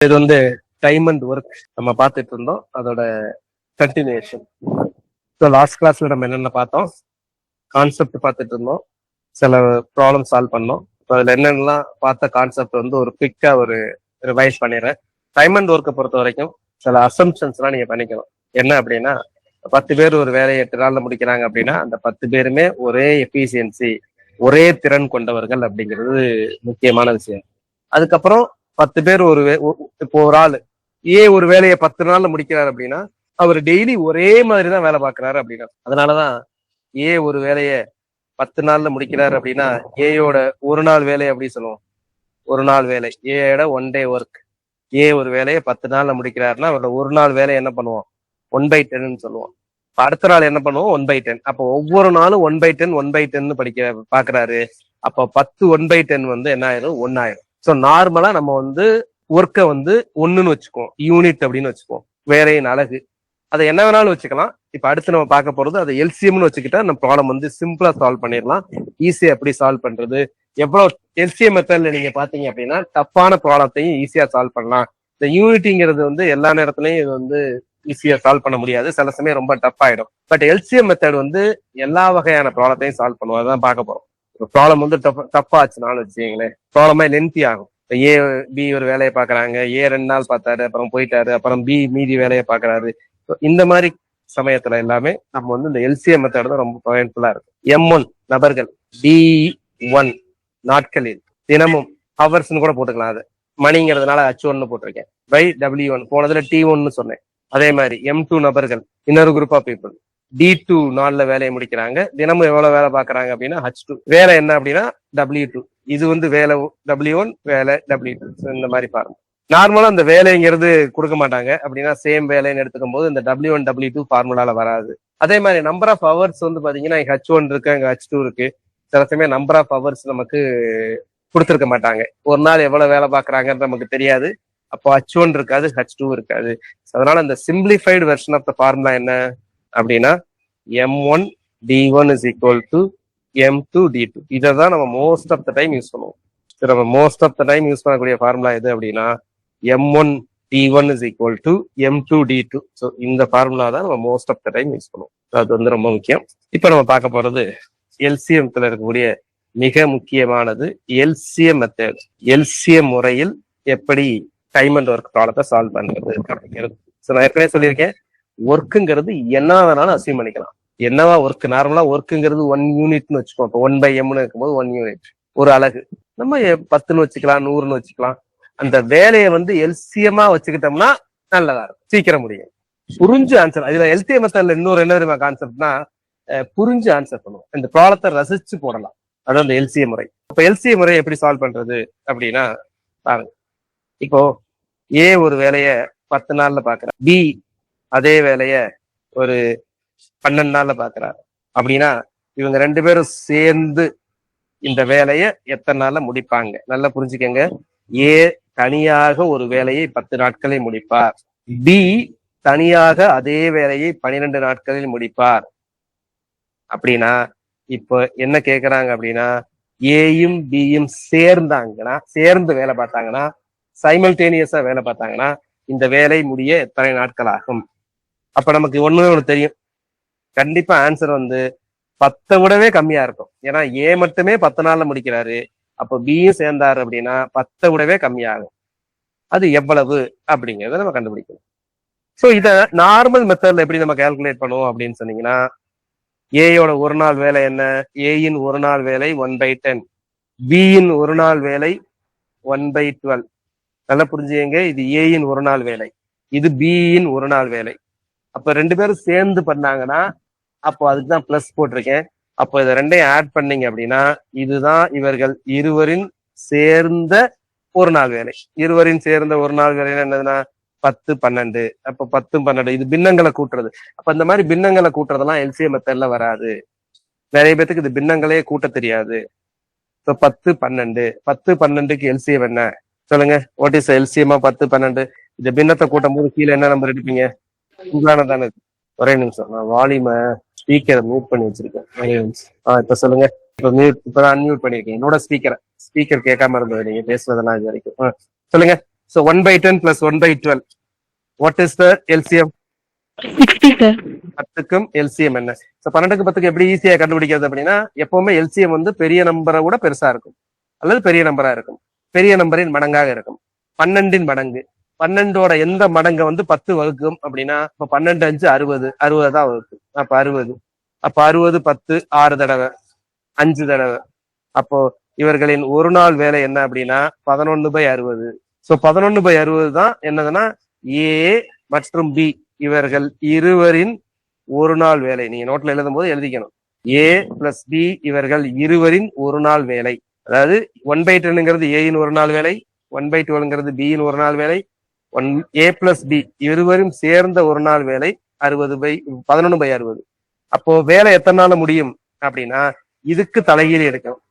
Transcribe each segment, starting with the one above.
இது வந்து time and work நம்ம பார்த்துட்டு இருந்தோம், அதோட கண்டினியூஷன். ஸோ லாஸ்ட் கிளாஸ்ல நம்ம என்னென்ன பார்த்தோம், கான்செப்ட் பார்த்துட்டு இருந்தோம், சில ப்ராப்ளம் சால்வ் பண்ணோம். அதுல என்னென்னலாம் பார்த்த கான்செப்ட் வந்து ஒரு குவிக்கா ஒரு ரிவைஸ் பண்ணிடுறேன். டைம் அண்ட் ஒர்க்கை பொறுத்த வரைக்கும் சில அசம்ஷன்ஸ்லாம் நீங்க பண்ணிக்கணும். என்ன அப்படின்னா, 10 பேர் ஒரு வேலையை 8 நாள்ல முடிக்கிறாங்க அப்படின்னா அந்த 10 பேருமே ஒரே எஃபிசியன்சி, ஒரே திறன் கொண்டவர்கள் அப்படிங்கிறது முக்கியமான விஷயம். அதுக்கப்புறம் 10 பேர் இப்போ ஒரு ஆள் ஒரு வேலையை 10 நாள்ல முடிக்கிறாரு அப்படின்னா அவர் டெய்லி ஒரே மாதிரி தான் வேலை பார்க்கறாரு அப்படின்னா, அதனாலதான் ஒரு வேலையை 10 நாள்ல முடிக்கிறாரு அப்படின்னா ஏயோட ஒரு நாள் வேலை அப்படி சொல்லுவோம். ஒரு நாள் வேலை ஏயோட 1 டே ஒர்க். ஒரு வேலையை 10 நாள்ல முடிக்கிறாருன்னா அவரோட ஒரு நாள் வேலை என்ன பண்ணுவோம், 1/10 சொல்லுவோம். அடுத்த நாள் என்ன பண்ணுவோம், 1/10. அப்போ ஒவ்வொரு நாளும் 1/10 பாக்குறாரு. அப்போ 10 1/10 வந்து என்ன ஆயிரும், 1 ஆயிரும். ஸோ நார்மலா நம்ம வந்து ஒர்க்கை வந்து 1ன்னு வச்சுக்குவோம், யூனிட் அப்படின்னு வச்சுக்குவோம், வேலையின் அழகு. அதை என்ன வேணாலும் வச்சுக்கலாம். இப்ப அடுத்து நம்ம பார்க்க போறது அதை எல்சிஎம்னு வச்சுக்கிட்டா நம்ம ப்ராப்ளம் வந்து சிம்பிளா சால்வ் பண்ணிடலாம். ஈஸியா எப்படி சால்வ் பண்றது, எவ்வளவு எல்சிஎம் மெத்தட்ல நீங்க பாத்தீங்க அப்படின்னா டஃப்பான ப்ராப்ளத்தையும் ஈஸியா சால்வ் பண்ணலாம். இந்த யூனிட்டிங்கிறது வந்து எல்லா நேரத்திலையும் இது வந்து ஈஸியா சால்வ் பண்ண முடியாது, சில சமயம் ரொம்ப டஃப் ஆயிடும். பட் எல்சிஎம் மெத்தட் வந்து எல்லா வகையான ப்ராப்ளத்தையும் சால்வ் பண்ணுவோம். அதான் பார்க்க போறோம். ப்ராப்ளம் வந்து டஃப் ஆச்சுனாலும் வச்சுக்கீங்களேன், ப்ராப்ளமே லென்த்தி ஆகும். பி ஒரு வேலையை பாக்குறாங்க, 2 நாள் பார்த்தாரு, அப்புறம் போயிட்டாரு, அப்புறம் பி மீதி வேலையை பாக்குறாரு. இந்த மாதிரி சமயத்துல எல்லாமே நம்ம வந்து இந்த எல்சிஎம் மெத்தட் தான் ரொம்ப பயன்புல்லா இருக்கு. M1 நபர்கள், D1 நாட்களில், தினமும் ஹவர்ஸ்னு கூட போட்டுக்கலாம். அது மணிங்கிறதுனால H1 போட்டிருக்கேன். பை W1 போனதுல T1 சொன்னேன். அதே மாதிரி M2 நபர்கள், இன்னொரு குரூப் ஆஃப் பீப்புள், D2 நாள்ல வேலையை முடிக்கிறாங்க, தினமும் எவ்வளவு வேலை பாக்குறாங்க அப்படின்னா H2. வேலை என்ன அப்படின்னா W2. இது வந்து வேலை W1, வேலை W2. இந்த மாதிரி பாருங்க. நார்மலா அந்த வேலைங்கிறது கொடுக்க மாட்டாங்க அப்படின்னா சேம் வேலைன்னு எடுத்துக்கும் போது இந்த W1 W2 ஃபார்முலால வராது. அதே மாதிரி நம்பர் ஆஃப் ஹவர்ஸ் வந்து பாத்தீங்கன்னா H1 இருக்கு, அங்க H2 இருக்கு. சில சமயம் நம்பர் ஆஃப் ஹவர்ஸ் நமக்கு கொடுத்துருக்க மாட்டாங்க. ஒரு நாள் எவ்வளவு வேலை பாக்குறாங்கன்னு நமக்கு தெரியாது. அப்போ H1 இருக்காது, H2 இருக்காது. அதனால அந்த simplified version of the formula என்ன அப்படின்னா M1 D1 is equal to M2 D2. இதை தான் நம்ம most of the time use பண்ணுவோம். நம்ம most of the time use பண்ணக்கூடிய ஃபார்முலா எது அப்படின்னா M1 D1 is equal to M2 D2. So இந்த ஃபார்முலா தான் நம்ம most of the time use பண்ணுவோம். அது வந்து ரொம்ப முக்கியம். இப்போ நம்ம பார்க்க போறது எல்சிஎம்ல இருக்கக்கூடிய மிக முக்கியமானது எல்சிஎம் மெத்தட். எல்சிஎம் முறையில் எப்படி டைம் அண்ட் ஒர்க் ப்ராப்ளத்தை சால்வ் பண்றது அப்படிங்கிறது. ஸோ நான் ஏற்கனவே சொல்லியிருக்கேன், ஒர்க்குங்கிறது என்ன வேணாலும் அசீவ் பண்ணிக்கலாம். என்னவா ஒர்க், நார்மலா ஒர்க்குங்கிறது 1 யூனிட்னு வச்சுக்கோம். இப்போ 1/m இருக்கும்போது 1 யூனிட், ஒரு அலகு. நம்ம 10ன்னு வச்சுக்கலாம், 100ன்னு வச்சுக்கலாம். அந்த வேலையை வந்து எல்சிஎம்மா வச்சுக்கிட்டோம்னா நல்லதா இருக்கும், சீக்கிரம் முடியும். புரிஞ்சு ஆன்சர். இதுல எல்சிஎம் மெத்தட்ல இன்னொரு என்ன தெரியுமா கான்செப்ட்னா, புரிஞ்சு ஆன்சர் பண்ணுவோம். இந்த ப்ராப்ளத்தை ரசிச்சு போடலாம். அதான் இந்த எல்சிஎம் முறை. இப்ப எல்சிஎம் முறை எப்படி சால்வ் பண்றது அப்படின்னா பாருங்க. இப்போ ஒரு வேலைய 10 நாள்ல பாக்குறாரு, பி அதே வேலைய ஒரு 12 நாள்ல பாக்குறாரு அப்படின்னா இவங்க 2 பேரும் சேர்ந்து இந்த வேலையை எத்தனை நாள்ல முடிப்பாங்க? நல்லா புரிஞ்சுக்கங்க. தனியாக ஒரு வேலையை 10 நாட்களில் முடிப்பார், பி தனியாக அதே வேலையை 12 நாட்களில் முடிப்பார். அப்படின்னா இப்போ என்ன கேக்குறாங்க அப்படின்னா, ஏயும் பியும் சேர்ந்து வேலை பார்த்தாங்கன்னா, சைமல்டேனியஸா வேலை பார்த்தாங்கன்னா இந்த வேலை முடிய எத்தனை நாட்கள் ஆகும்? அப்ப நமக்கு ஒண்ணு தெரியும், கண்டிப்பா ஆன்சர் வந்து 10 விடவே கம்மியா இருக்கும். ஏன்னா மட்டுமே 10 நாள்ல முடிக்கிறாரு, அப்ப பியும் சேர்ந்தாரு அப்படின்னா 10 விடவே கம்மியாகும். அது எவ்வளவு அப்படிங்கறத நம்ம கண்டுபிடிக்கணும். சோ இத நார்மல் மெத்தட்ல எப்படி நம்ம கால்குலேட் பண்ணுவோம் அப்படின்னு சொன்னீங்கன்னா, ஏயோட ஒரு நாள் வேலை என்ன, ஏயின் ஒரு நாள் வேலை 1/10, பியின் ஒரு நாள் வேலை 1/12. நல்லா புரிஞ்சுங்க, இது ஏயின் ஒரு நாள் வேலை, இது பியின் ஒரு நாள் வேலை. அப்ப 2 பேரும் சேர்ந்து பண்ணாங்கன்னா அப்போ அதுக்குதான் பிளஸ் போட்டிருக்கேன். அப்போ இதை 2ஐயும் ஆட் பண்ணீங்க அப்படின்னா இதுதான் இவர்கள் இருவரின் சேர்ந்த ஒரு நாள் வேலை. இருவரின் சேர்ந்த ஒரு நாள் வேலை என்னதுன்னா 10 12. அப்ப 10 12 இது பின்னங்களை கூட்டுறது. அப்ப இந்த மாதிரி பின்னங்களை கூட்டுறதெல்லாம் எல்சிஎம் மெத்தட்ல வராது. நிறைய பேத்துக்கு இது பின்னங்களே கூட்ட தெரியாது. 10 12 10 12க்கு எல்சிஎம் என்ன சொல்லுங்க? What is LCM 10 12? இந்த பின்னத்தை கூட்டும் போது கீழே என்ன நம்பர் எடுப்பீங்க? உங்களான தானே. ஒரே நிமிஷம், நான் வால்யூம ஸ்பீக்கரை மியூட் பண்ணி வச்சிருக்கேன். ஒரே நிமிஷம். இப்ப சொல்லுங்க. இப்ப அன்மியூட் பண்ணிருக்கேன். என்னோட ஸ்பீக்கர் கேட்காம இருந்தது, நீங்க பேசுனதெல்லாம் இது வரைக்கும். சொல்லுங்க. So 1/10 plus 1/12. What is the LCM? 60 சார். 10க்கும் LCM என்ன? So 12க்கு 10க்கு எப்படி ஈஸியா கண்டுபிடிக்கிறது அப்படின்னா, எப்பவுமே LCM வந்து பெரிய நம்பரை விட பெருசா இருக்கும் அல்லது பெரிய நம்பரா இருக்கும். பெரிய நம்பரின் மடங்காக இருக்கும். 12ன் மடங்கு. 12ஓட எந்த மடங்க வந்து 10 வகுக்கும் அப்படின்னா, இப்ப 12 5 60, 60 தான் வகுக்கும். அப்ப 60. அப்ப 60 10 6 தடவை, 5 தடவை. அப்போ இவர்களின் ஒரு நாள் வேலை என்ன அப்படின்னா 11/60. சோ 11/60 தான் என்னதுன்னா ஏ மற்றும் பி இவர்கள் இருவரின் ஒரு நாள் வேலை. நீங்க நோட்ல எழுதும் போது எழுதிக்கணும். ஏ பிளஸ் பி இவர்கள் இருவரின் ஒரு நாள் வேலை. அதாவது 1/10ங்கிறது ஏயின் ஒரு நாள் வேலை, 1/12ங்கிறது பியின் ஒரு நாள் வேலை, ஏ பிளஸ் பி இருவரும் சேர்ந்த ஒரு நாள் வேலை 11/60. அப்போ வேலை எத்தனை நாள் முடியும் அப்படின்னா இதுக்கு தலைகீழ் எடுக்கணும்.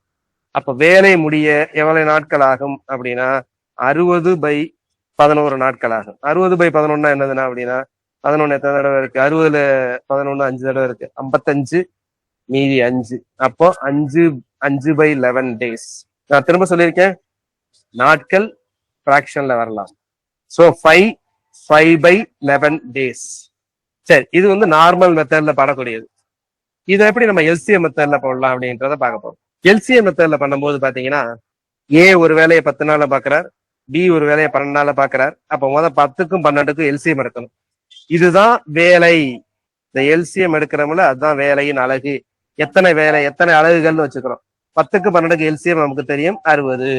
அப்ப வேலை முடிய எவ்வளவு நாட்கள் ஆகும் அப்படின்னா 60/11 நாட்கள் ஆகும். 60/11 என்னதுன்னா அப்படின்னா 11 எத்தனை தடவை இருக்கு? 60ல 11 5 தடவை இருக்கு. 55 மீதி 5. அப்போ 5/11 டேஸ். நான் திரும்ப சொல்லியிருக்கேன், நாட்கள் பிராக்ஷன்ல வரலாம். So 5/11 days. சரி, இது வந்து நார்மல் மெத்தட்ல பாடக்கூடியது. இதை எப்படி நம்ம எல்சிஎம் மெத்தட்ல போடலாம் அப்படின்றத பார்க்க போறோம். எல்சிஎம் மெத்தட்ல பண்ணும்போது பாத்தீங்கன்னா, ஏ ஒரு வேலையை 10 நாள்ல பாக்குறார், பி ஒரு வேலையை 12 நாள்ல பாக்குறார். அப்ப முதல் 10க்கும் 12க்கும் எல்சிஎம் எடுக்கணும். இதுதான் வேலை. இந்த எல்சிஎம் எடுக்கிறோம்ல, அதுதான் வேலையின் அழகு. எத்தனை வேலை, எத்தனை அலகுகள்னு வச்சுக்கிறோம். 10க்கு 12க்கு எல்சிஎம் நமக்கு தெரியும் 60.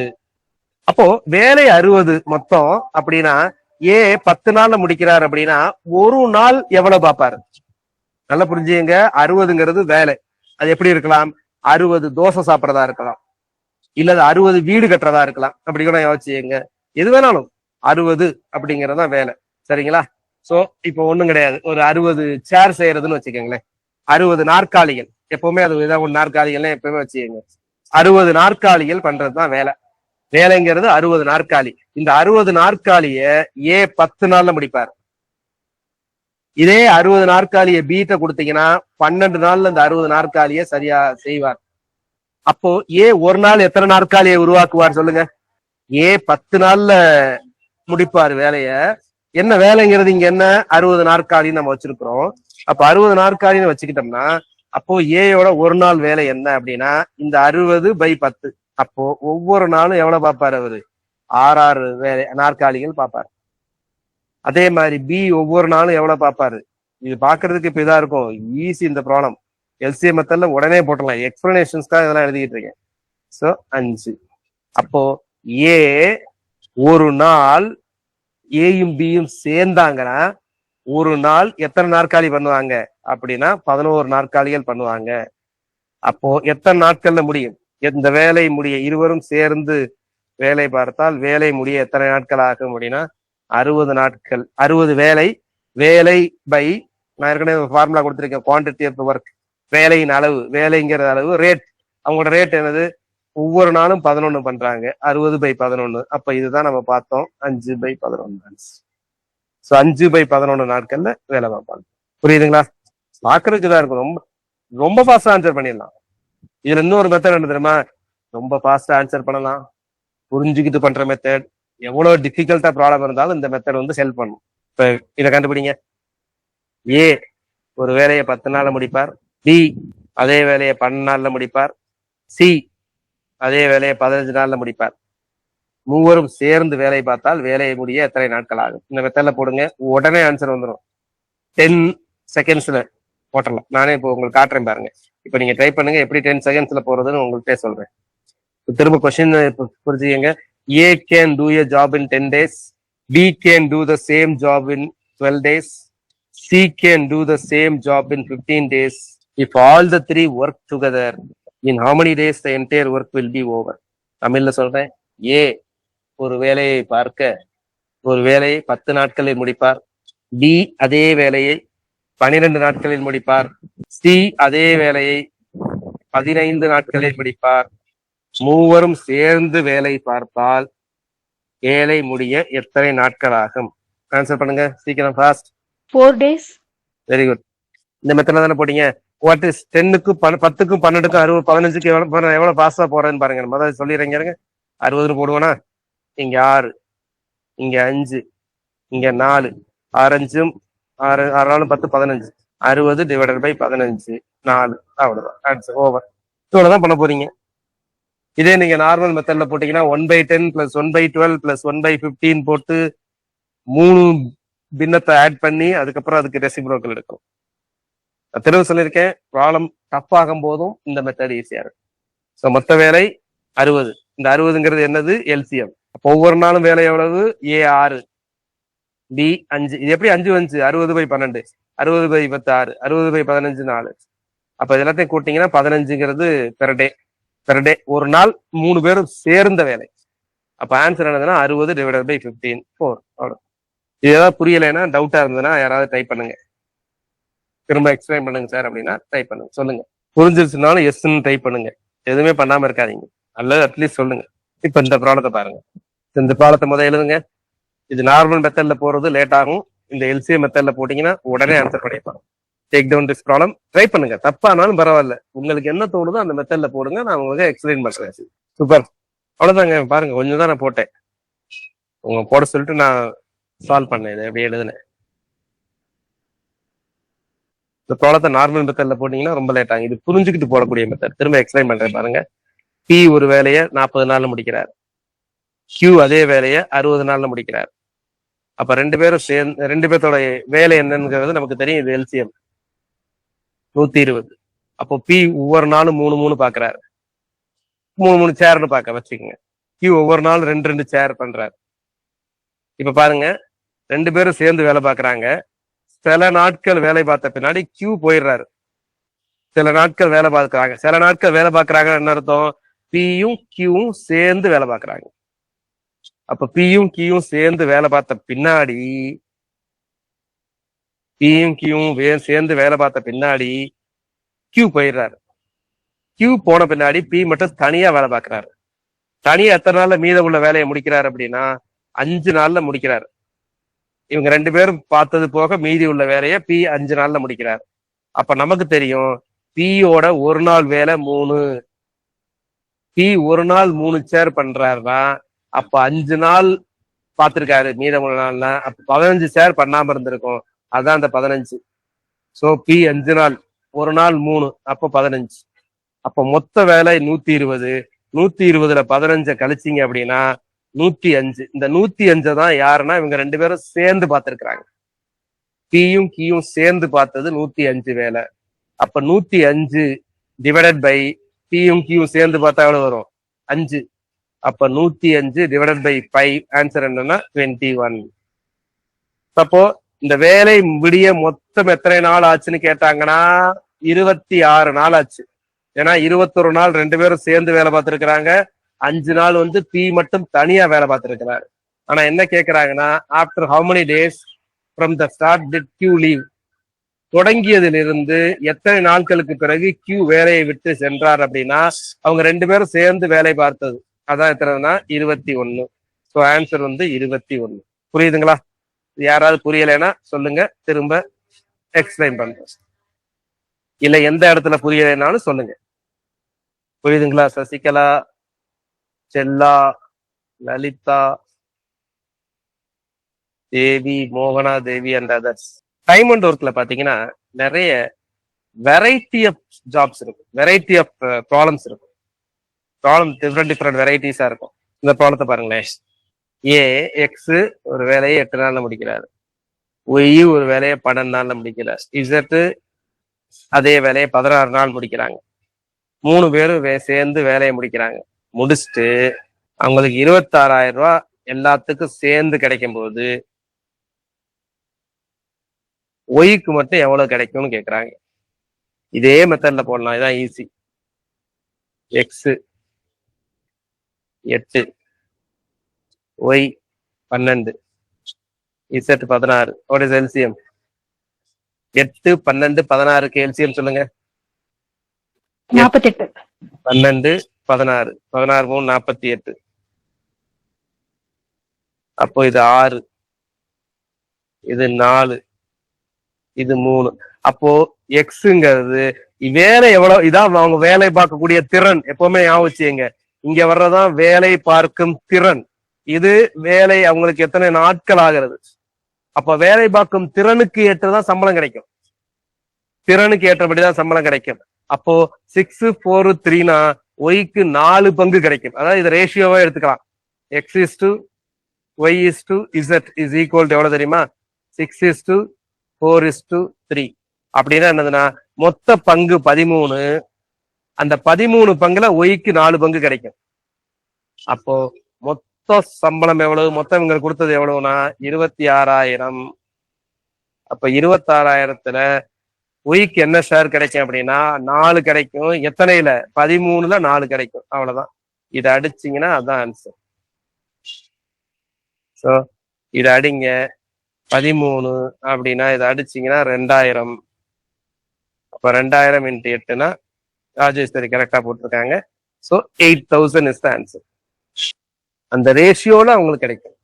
அப்போ வேலை 60 மொத்தம் அப்படின்னா ஏ 10 நாள்ல முடிக்கிறார் அப்படின்னா ஒரு நாள் எவ்வளவு பார்ப்பாரு? நல்லா புரிஞ்சுங்க. 60ங்கிறது வேலை. அது எப்படி இருக்கலாம்? 60 தோசை சாப்பிட்றதா இருக்கலாம், இல்லது 60 வீடு கட்டுறதா இருக்கலாம். அப்படி கூட யோசிச்சுங்க. எது வேணாலும் 60 அப்படிங்கறதுதான் வேலை. சரிங்களா? சோ இப்போ ஒண்ணும் கிடையாது, ஒரு 60 சேர் செய்யறதுன்னு வச்சுக்கோங்களேன். 60 நாற்காலிகள், எப்பவுமே அது ஏதாவது ஒரு நாற்காலிகள் எப்பவுமே வச்சுக்கோங்க. 60 நாற்காலிகள் பண்றதுதான் வேலை. வேலைங்கிறது 60 நாற்காலி. இந்த 60 நாற்காலிய ஏ 10 நாள்ல முடிப்பார். இதே 60 நாற்காலிய பீட்ட கொடுத்தீங்கன்னா 12 நாள்ல இந்த 60 நாற்காலிய சரியா செய்வார். அப்போ ஏ ஒரு நாள் எத்தனை நாற்காலியை உருவாக்குவார் சொல்லுங்க? ஏ 10 நாள்ல முடிப்பார் வேலைய. என்ன வேலைங்கிறது இங்க என்ன? 60 நாற்காலின்னு நம்ம வச்சிருக்கிறோம். அப்ப 60 நாற்காலின்னு வச்சுக்கிட்டோம்னா அப்போ ஏயோட ஒரு நாள் வேலை என்ன அப்படின்னா இந்த 60/10. அப்போ ஒவ்வொரு நாளும் எவ்வளவு பார்ப்பாரு அவரு? 6 வேலை நாற்காலிகள் பார்ப்பாரு. அதே மாதிரி பி ஒவ்வொரு நாளும் எவ்வளவு பார்ப்பாரு? இது பாக்குறதுக்கு இப்ப இதா இருக்கும், ஈஸி இந்த ப்ராப்ளம். எல்சிஎம் மெத்தட்ல உடனே போட்டலாம். எக்ஸ்பிளனேஷன்ஸ்க்காக இதெல்லாம் எழுதிக்கிட்டு இருக்கேன். சோ 5. அப்போ ஏ ஒரு நாள் ஏயும் பியும் சேர்ந்தாங்கன்னா ஒரு நாள் எத்தனை நாற்காலி பண்ணுவாங்க அப்படின்னா 11 நாற்காலிகள் பண்ணுவாங்க. அப்போ எத்தனை நாட்கள்ல முடியும் இந்த வேலை முடிய? இருவரும் சேர்ந்து வேலை பார்த்தால் வேலை முடிய எத்தனை நாட்கள் ஆகும் அப்படின்னா 60 நாட்கள். 60 வேலை. வேலை பை, நான் ஏற்கனவே ஃபார்முலா கொடுத்துருக்கேன், குவான்டிட்டி ஆஃப் ஒர்க். வேலையின் அளவு, வேலைங்கிற அளவு, ரேட். அவங்களோட ரேட் என்னது? ஒவ்வொரு நாளும் 11 பண்றாங்க. 60/11. அப்ப இதுதான் நம்ம பார்த்தோம் 5/11. சோ 5/11 நாட்கள்ல வேலை பார்ப்பாங்க. புரியுதுங்களா? பாக்குறதுக்கு தான் இருக்கும். ரொம்ப ரொம்ப ஃபாஸ்டா ஆன்சர் பண்ணிடலாம். இதுல இன்னொரு மெத்தட் என்ன தெரியுமா? ரொம்ப ஃபாஸ்டா ஆன்சர் பண்ணலாம். புரிஞ்சுக்கிட்டு பண்ற மெத்தட். எவ்வளவு டிஃபிகல்ட்டா ப்ராப்ளம் இருந்தாலும் இந்த மெத்தட் வந்து ஹெல்ப் பண்ணும். இப்ப இதை கண்டுபிடிங்க. ஏ ஒரு வேலையை 10 நாள்ல முடிப்பார், பி அதே வேலையை 12 நாள்ல முடிப்பார், சி அதே வேலையை 15 நாள்ல முடிப்பார். மூவரும் சேர்ந்து வேலை பார்த்தால் வேலையை முடிய எத்தனை நாட்கள் ஆகும்? இந்த மெத்தட்ல போடுங்க, உடனே ஆன்சர் வந்துடும். 10 செகண்ட்ஸ்ல போட்டலாம். நானே இப்போ உங்களுக்கு காட்டுறேன் பாருங்க. இப்ப நீங்க ட்ரை பண்ணுங்க, எப்படி 10 செகண்ட்ஸ்ல போறதுன்னு உங்கள்கிட்ட சொல்றேன். திரும்ப கொஸ்டின் புரிஞ்சுக்கங்க. A can do a job in 10 days. B can do the same job in 12 days. C can do the same job in 15 days. If all the three work together, in how many days the entire work will be over? தமிழ்ல சொல்றேன். A ஒரு வேலையை பார்க்க ஒரு வேலையை 10 நாட்களில் முடிப்பார். B அதே வேலையை 12 நாட்களில் முடிப்பார். C அதே வேலையை 15 நாட்களில் முடிப்பார். மூவரும் சேர்ந்து வேலை பார்த்தால் வேலை முடிய எத்தனை நாட்கள் ஆகும்? ஆன்சர் பண்ணுங்க சீக்கிரம், ஃபாஸ்ட். 4 days. Very good. இந்த மெத்தட்ல தானே போட்டீங்க. வாட் இஸ் 10க்கும் 10க்கும் 12க்கும் 60 15க்கு எவ்வளவு ஃபாஸ்டா போறேன்னு பாருங்க. முதல்ல சொல்லிடுறீங்க. 60 போடுவோனா இங்க 6 இங்க 5, இங்க 4, 6 6 6 10 15, 60 டிவைடட் பை 15 4. அவ்வளவுதான் ஆன்சர் ஓவர். இவ்வளவுதான் பண்ண போறீங்க. இதே நீங்க நார்மல் மெத்தட்ல போட்டீங்கன்னா 1/10 பிளஸ் 1/12 பிளஸ் 1/15 போட்டு 3 பின்னத்தை ஆட் பண்ணி அதுக்கப்புறம் அதுக்கு ரெசிப்ரோக்கல் எடுக்கும். நான் தெளிவு சொல்லியிருக்கேன். ப்ராப்ளம் டஃப் ஆகும் போதும் இந்த மெத்தட் ஈஸியா இருக்கும். ஸோ மொத்த வேலை 60. இந்த 60ங்கிறது என்னது? எல்சிஎம். அப்போ ஒவ்வொரு நாளும் வேலை எவ்வளவு? A 6, B 5. இது எப்படி 5 வந்துச்சு? 60/12, 60/16, 60/15 4. அப்ப இது எல்லாத்தையும் கூட்டிங்கன்னா 15ங்கிறது பெர் டே. ஒரு நாள் 3 பேரும் சேர்ந்த வேலை. அப்ப ஆன்சர் என்னதுன்னா 60 டிவைடட் பை 15 4. அவ்வளவு. இது ஏதாவது புரியலைன்னா டவுட்டா இருந்ததுன்னா யாராவது டைப் பண்ணுங்க. திரும்ப எக்ஸ்பிளைன் பண்ணுங்க சார் அப்படின்னா டைப் பண்ணுங்க, சொல்லுங்க. புரிஞ்சிருச்சுனாலும் எஸ்ன்னு டைப் பண்ணுங்க. எதுவுமே பண்ணாம இருக்காதீங்க, அல்லது அட்லீஸ்ட் சொல்லுங்க. இப்ப இந்த ப்ராப்ளத்தை பாருங்க. இந்த ப்ராப்ளத்தை முதல் எழுதுங்க. இது நார்மல் மெத்தட்ல போறது லேட் ஆகும். இந்த எல்சிஎம் மெத்தட்ல போட்டீங்கன்னா உடனே ஆன்சர் பண்ணிடலாம். Take down this problem. Try பண்ணுங்க, தப்பானாலும் பரவாயில்ல. உங்களுக்கு என்ன தோணுதோ அந்த மெத்தட்ல போடுங்க, நான் உங்களுக்கு எக்ஸ்பிளைன் பண்றேன். சூப்பர். அவ்வளவுதாங்க. பாருங்க, கொஞ்சம் தான் நான் போட்டேன். உங்க போட சொல்லிட்டு நான் சால்வ் பண்ணேன். இதை எப்படி எழுதுனேன். இந்த ப்ராப்ளத்தை நார்மல் மெத்தட்ல போட்டீங்கன்னா ரொம்ப லேட் ஆகும். இது புரிஞ்சுக்கிட்டு போடக்கூடிய மெத்தட். திரும்ப எக்ஸ்பிளைன் பண்றேன் பாருங்க. P ஒரு வேலையை 40 நாள்ல முடிக்கிறார். Q அதே வேலையை 60 நாள்ல முடிக்கிறார். அப்ப ரெண்டு பேர்த்தோட வேலை என்னங்கிறது நமக்கு தெரியும். இது எல்சிஎம் 120. அப்போ P ஒவ்வொரு நாளும் 3 பாக்குறாரு. 3 சேர்னு பாக்க வச்சுக்கோங்க. Q ஒவ்வொரு நாளும் 2 சேர் பண்றாரு. இப்ப பாருங்க, 2 பேரும் சேர்ந்து வேலை பாக்குறாங்க. சில நாட்கள் வேலை பார்த்த பின்னாடி Q போயிடுறாரு. சில நாட்கள் வேலை பார்க்கறாங்க. என்ன அர்த்தம்? Pயும் Qவும் சேர்ந்து வேலை பார்க்கறாங்க. அப்ப Pயும் Qவும் சேர்ந்து வேலை பார்த்த பின்னாடி Q போயிடுறாரு. Q போன பின்னாடி P மட்டும் தனியா வேலை பார்க்கறாரு. தனியா எத்தனை நாள்ல மீத உள்ள வேலையை முடிக்கிறாரு அப்படின்னா 5 நாள்ல முடிக்கிறாரு. இவங்க 2 பேரும் பார்த்தது போக மீதி உள்ள வேலையை P 5 நாள்ல முடிக்கிறார். அப்ப நமக்கு தெரியும் Pயோட ஒரு நாள் வேலை 3. P ஒரு நாள் 3 சேர் பண்றாருன்னா அப்ப 5 நாள் பார்த்திருக்காரு. மீதம் உள்ள நாள்ல அப்ப 15 சேர் பண்ணாம இருந்திருக்கும். அதான் அந்த 15. சோ P 5 நாள், ஒரு நாள் 3, அப்ப 15. அப்ப மொத்த வேலை 120. 120ல 15 கழிச்சிங்க அப்படின்னா 105. இந்த 105 தான் யாருன்னா இவங்க 2 பேரும் சேர்ந்து பார்த்திருக்கிறாங்க. Pயும் Qயும் சேர்ந்து பார்த்தது 105 வேலை. அப்ப 105 டிவைடட் பை Pயும் Qயும் சேர்ந்து பார்த்தா எவ்வளவு வரும்? 5. அப்ப 105 டிவைடட் பை 5. ஆன்சர் என்னன்னா 21. அப்போ இந்த வேலை முடிய மொத்தம் எத்தனை நாள் ஆச்சுன்னு கேட்டாங்கன்னா 26 நாள் ஆச்சு. ஏன்னா 21 நாள் 2 பேரும் சேர்ந்து வேலை பார்த்திருக்கிறாங்க. 5 நாள் P மட்டும் தனியா வேலை பார்த்திருக்கிறாரு. ஆனா என்ன கேக்குறாங்கன்னா, after how many days from the start did Q leave? தொடங்கியதிலிருந்து எத்தனை நாட்களுக்கு பிறகு Q வேலையை விட்டு சென்றார் அப்படின்னா அவங்க 2 பேரும் சேர்ந்து வேலை பார்த்தது. அதான் எத்தனைன்னா 21. So answer 21. புரியுதுங்களா? யாராவது புரியலைன்னா சொல்லுங்க, திரும்ப எக்ஸ்பிளைன் பண்றேன். இல்ல எந்த இடத்துல புரியலைன்னாலும் சொல்லுங்க. புரியுதுங்களா? சசிகலா, செல்லா, லலிதா, தேவி, மோகனா தேவி அண்ட் அதர்ஸ். டைம் அண்ட் ஒர்க்ல பாத்தீங்கன்னா நிறைய வெரைட்டி ஆஃப் ஜாப்ஸ் இருக்கும், வெரைட்டி ஆஃப் ப்ராப்ளம்ஸ் இருக்கும். ப்ராப்ளம் டிஃப்ரெண்ட் வெரைட்டிஸா இருக்கும். இந்த ப்ராப்ளத்தை பாருங்களேன். எக்ஸ் ஒரு வேலையை 8 நாள்ல முடிக்கிறாரு. ஒய் ஒரு வேலையை 12 நாள்ல முடிக்கிறார். இசட் அதே வேலையை 16 நாள் முடிக்கிறாங்க. 3 பேரும் சேர்ந்து வேலையை முடிக்கிறாங்க. முடிச்சுட்டு அவங்களுக்கு 26,000 ரூபாய் எல்லாத்துக்கும் சேர்ந்து கிடைக்கும் போது ஒய்க்கு மட்டும் எவ்வளவு கிடைக்கும்னு கேக்குறாங்க. இதே மெத்தட்ல போடலாம், இதான் easy. X 8, Y 12, Z 16. What is LCM? 8, 12, 16க்கு எல்சிஎம் சொல்லுங்க. 48. 12, 16, 16 3 48. அப்போ இது 6, இது 4, இது 3. அப்போ எக்ஸுங்கிறது வேலை எவ்வளவு, இதான் அவங்க வேலை பார்க்கக்கூடிய திறன். எப்பவுமே ஞாபகம் வச்சுங்க, இங்க வர்றதான் வேலை பார்க்கும் திறன். இது வேலை அவங்களுக்கு எத்தனை நாட்கள் ஆகிறது. அப்ப வேலை பார்க்கும் திறனுக்கு ஏற்றதான் சம்பளம் கிடைக்கும். திறனுக்கு ஏற்றபடிதான் சம்பளம் கிடைக்கும். அப்போ 6 4 3னா ஒய்க்கு 4 பங்கு கிடைக்கும். அதாவது இதை ரேஷியோவா எடுத்துக்கலாம். X is to Y is to Z is equal to எவ்வளவு தெரியுமா? 6 இஸ் டு 4 இஸ் டு 3. அப்படின்னா என்னதுன்னா மொத்த பங்கு 13. அந்த 13 பங்குல ஒய்க்கு 4 பங்கு கிடைக்கும். அப்போ மொத்த சம்பளம் எவ்வளவு? மொத்தம் இவங்க கொடுத்தது எவ்வளவுனா 26,000. அப்ப 26,000த்துல ஒய்க்கு என்ன ஷேர் கிடைக்கும் அப்படின்னா 4 கிடைக்கும். எத்தனைல? 13ல 4 கிடைக்கும். அவ்வளவுதான். இதை அடிச்சீங்கன்னா அதான் ஆன்சர். சோ இதை அடிங்க. 13 அப்படின்னா இதை அடிச்சீங்கன்னா 2000. அப்ப 2000 × 8னா ராஜேஸ்வரி கரெக்டா போட்டிருக்காங்க. So 8,000 is the answer. அந்த ரேஷியோல அவங்களுக்கு கிடைக்கும்.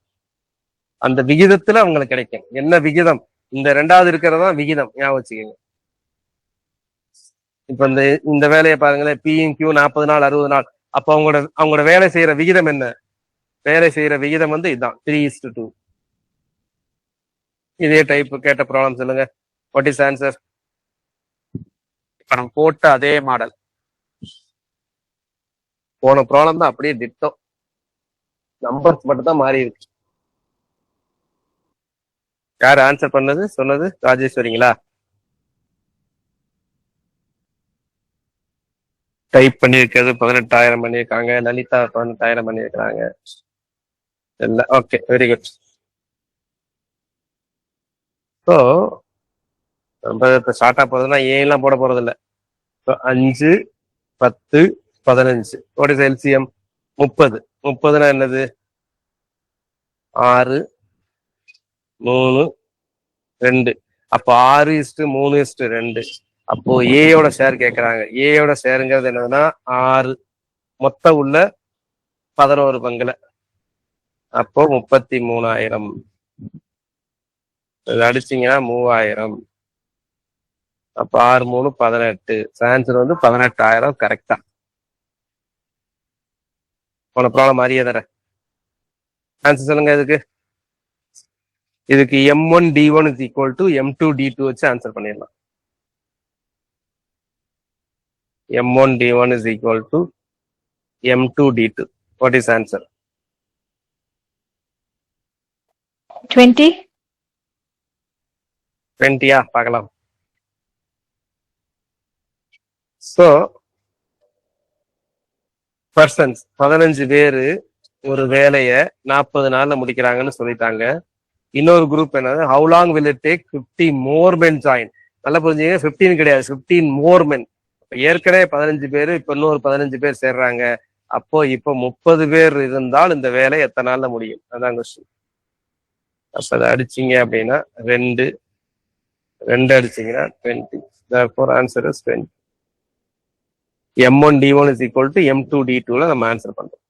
அந்த விகிதத்துல அவங்களுக்கு கிடைக்கும். என்ன விகிதம்? இந்த 2வது இருக்கிறதா விகிதம். ஞாபகம் வச்சுக்கோங்க. இப்ப இந்த வேலையை பாருங்களேன். PQ 40 நாள் 60 நாள். அப்ப அவங்களோட வேலை செய்யற விகிதம் என்ன? வேலை செய்யற விகிதம் இதுதான் 3:2. இதே டைப் கேட்ட ப்ராப்ளம் சொல்லுங்க. What is answer? இப்ப நம்ம போட்ட அதே மாடல் போன ப்ராப்ளம் தான் அப்படியே டிட்டோ. நம்பர்ஸ் மட்டும் தான் மாறி இருக்கு. யார் ஆன்சர் பண்ணது சொன்னது? ராஜேஸ்வரிங்களா? டைப் பண்ணிருக்கிறது 18,000 பண்ணியிருக்காங்க. லலிதா 18,000 பண்ணியிருக்காங்க. இல்ல, ஓகே, வெரி குட். ஸோ நம்ம இப்போ ஷார்ட்டா போறதுன்னா ஏலாம் போட போறது இல்லை. 5 10 15. What is LCM? 30. 30னா என்னது? 6 3 2. அப்போ 6:3:2. அப்போ ஏயோட ஷேர் கேட்கறாங்க. ஏயோட ஷேருங்கிறது என்னதுன்னா 6. மொத்தம் உள்ள 11 பங்குல. அப்போ 33,000. இது அடிச்சீங்கன்னா 3,000. அப்ப 6 3 18. ஆன்சர் 18,000 கரெக்டா. போன ப்ராப்ளம் மாதிரியே தர ஆன்சர் சொல்லுங்க. இதுக்கு M1 D1 is equal to M2 D2 வச்சு ஆன்சர் பண்ணிடலாம். M1 D1 is equal to M2 D2. What is answer? 20. 20யா? பார்க்கலாம். சோ பர்சன்ஸ் 15 பேரு ஒரு வேலைய 40 நாள்ல முடிக்கிறாங்கன்னு சொல்லிட்டாங்க. இன்னொரு குரூப் என்னது? how long will it take 50 more men join? நல்லா புரிஞ்சுங்க. 15 கிடையாது, 15 more men. ஏற்கனவே 15 பேரு, இப்ப இன்னொரு 15 பேர் சேர்றாங்க. அப்போ இப்போ 30 பேர் இருந்தால் இந்த வேலை எத்தனை நாள்ல முடியும்? அதான் கொஸ்டின். அப்ப அதை அடிச்சீங்க அப்படின்னா 2 அடிச்சீங்கன்னா 20. therefore answer is 20. M1 D1 is equal to M2 D2ல நம்ம ஆன்சர் பண்றோம்.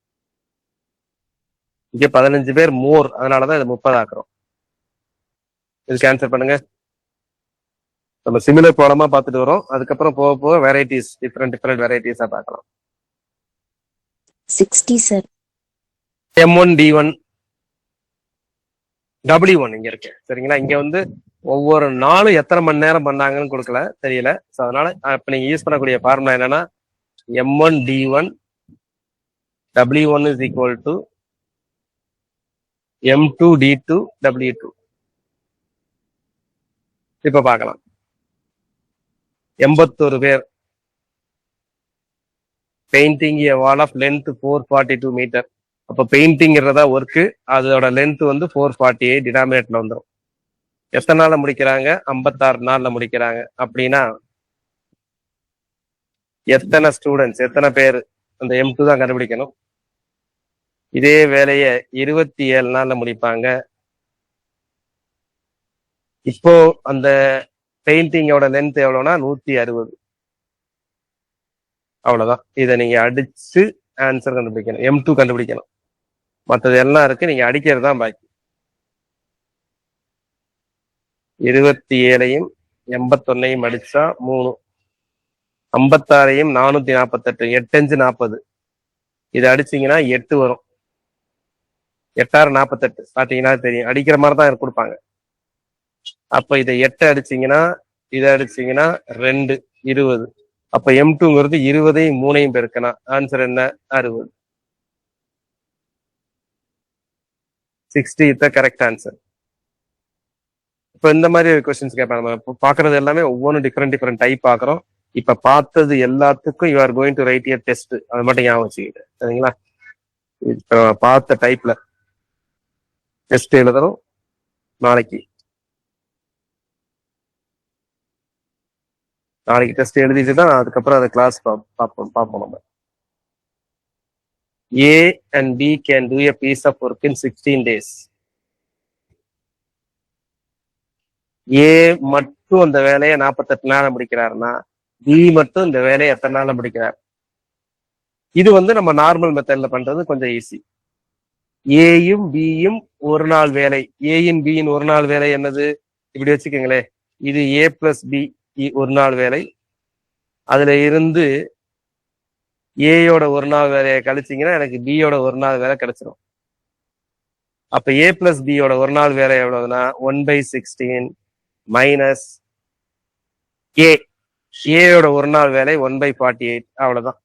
இங்க 15 பேர் மோர், அதனாலதான் இதை 30 ஆக்குறோம். இதுக்கு ஆன்சர் பண்ணுங்க. நம்ம சிமிலர் ப்ராப்ளமா பார்த்துட்டு வரோம். அதுக்கப்புறம் போக போக வெரைட்டிஸ், டிஃப்ரெண்ட் வெரைட்டிஸா பார்க்கலாம். 60 sir. M1 D1 W1 இங்க இருக்கு. சரிங்களா? இங்க ஒவ்வொரு நாளும் எத்தனை மணி நேரம் பண்ணாங்கன்னு கொடுக்கல, தெரியல. ஸோ அதனால இப்ப நீங்க யூஸ் பண்ணக்கூடிய ஃபார்முலா என்னன்னா M1 D1 W1 is equal to M2 D2 W2. இப்ப பார்க்கலாம். 81 பேர் painting a wall of length 442 metre. அப்ப பெயிண்டிங்கிறதா ஒர்க்கு, அதோட லென்த் 448 டினாமினேட்ல வந்துடும். எத்தனை நாள்ல முடிக்கிறாங்க? 56 நாள்ல முடிக்கிறாங்க. அப்படின்னா எத்தனை ஸ்டூடெண்ட்ஸ், எத்தனை பேர்? அந்த M2 தான் கண்டுபிடிக்கணும். இதே வேலைய 27 நாள்ல முடிப்பாங்க. இப்போ அந்த பெயிண்டிங்கோட லென்த் எவ்வளவுனா 160. அவ்வளவுதான். இதை நீங்க அடிச்சு ஆன்சர் கண்டுபிடிக்கணும். M2 கண்டுபிடிக்கணும். மற்றது எல்லாம் இருக்கு, நீங்க அடிக்கிறது தான் பாக்கி. 27ஐயும் 81ஐயும் அடிச்சா 3, 56ஐயும் 448, 8 5 40. இதை அடிச்சீங்கன்னா 8 வரும். 8×48 பாத்தீங்கன்னா தெரியும், அடிக்கிற மாதிரி தான் கொடுப்பாங்க. அப்ப இதை 8 அடிச்சீங்கன்னா இதை அடிச்சீங்கன்னா 2 20. அப்ப M2ங்கிறது 20ஐயும் 3ஐயும் பெருக்கணும். ஆன்சர் என்ன? 60. 60 is the correct answer. இப்ப இந்த மாதிரி கொஸ்டின்ஸ் கேட்பாங்க. நம்ம இப்ப பாக்குறது எல்லாமே ஒவ்வொன்றும் டிஃப்ரெண்ட் டைப் பாக்குறோம். இப்ப பார்த்தது எல்லாத்துக்கும் you are going to right year test. அது மட்டும் ஞாபகம் வச்சுக்கிட்டு சரிங்களா. இப்ப பார்த்த டைப்ல டெஸ்ட் எழுதணும் நாளைக்கு. டெஸ்ட் எழுதிட்டு தான் அதுக்கப்புறம் அதை கிளாஸ் பார்ப்போம் நம்ம. A and B can do a piece of work in 16 days. A மட்டும் அந்த வேலையை 48 நாள்ல முடிக்கிறாருன்னா B மட்டும் இந்த வேலையை எத்தனை நாள்ல முடிக்கிறார்? இது வந்து நம்ம நார்மல் மெத்தட்ல பண்றது கொஞ்சம் ஈஸி. ஏயும் பியும் ஒரு நாள் வேலை, ஏயின் பியின் ஒரு நாள் வேலை என்னது? இப்படி வச்சுக்கோங்களேன், இது A plus B ஒரு நாள் வேலை. அதுல இருந்து ஏயோட ஒரு நாள் வேலையை கழிச்சிங்கன்னா எனக்கு பியோட ஒரு நாள் வேலை கிடைச்சிடும். அப்ப A plus பியோட ஒரு நாள் வேலை எவ்வளவுன்னா 1/16 மைனஸ் ஏயோட ஒரு நாள் வேலை 1/48. அவ்வளவுதான்.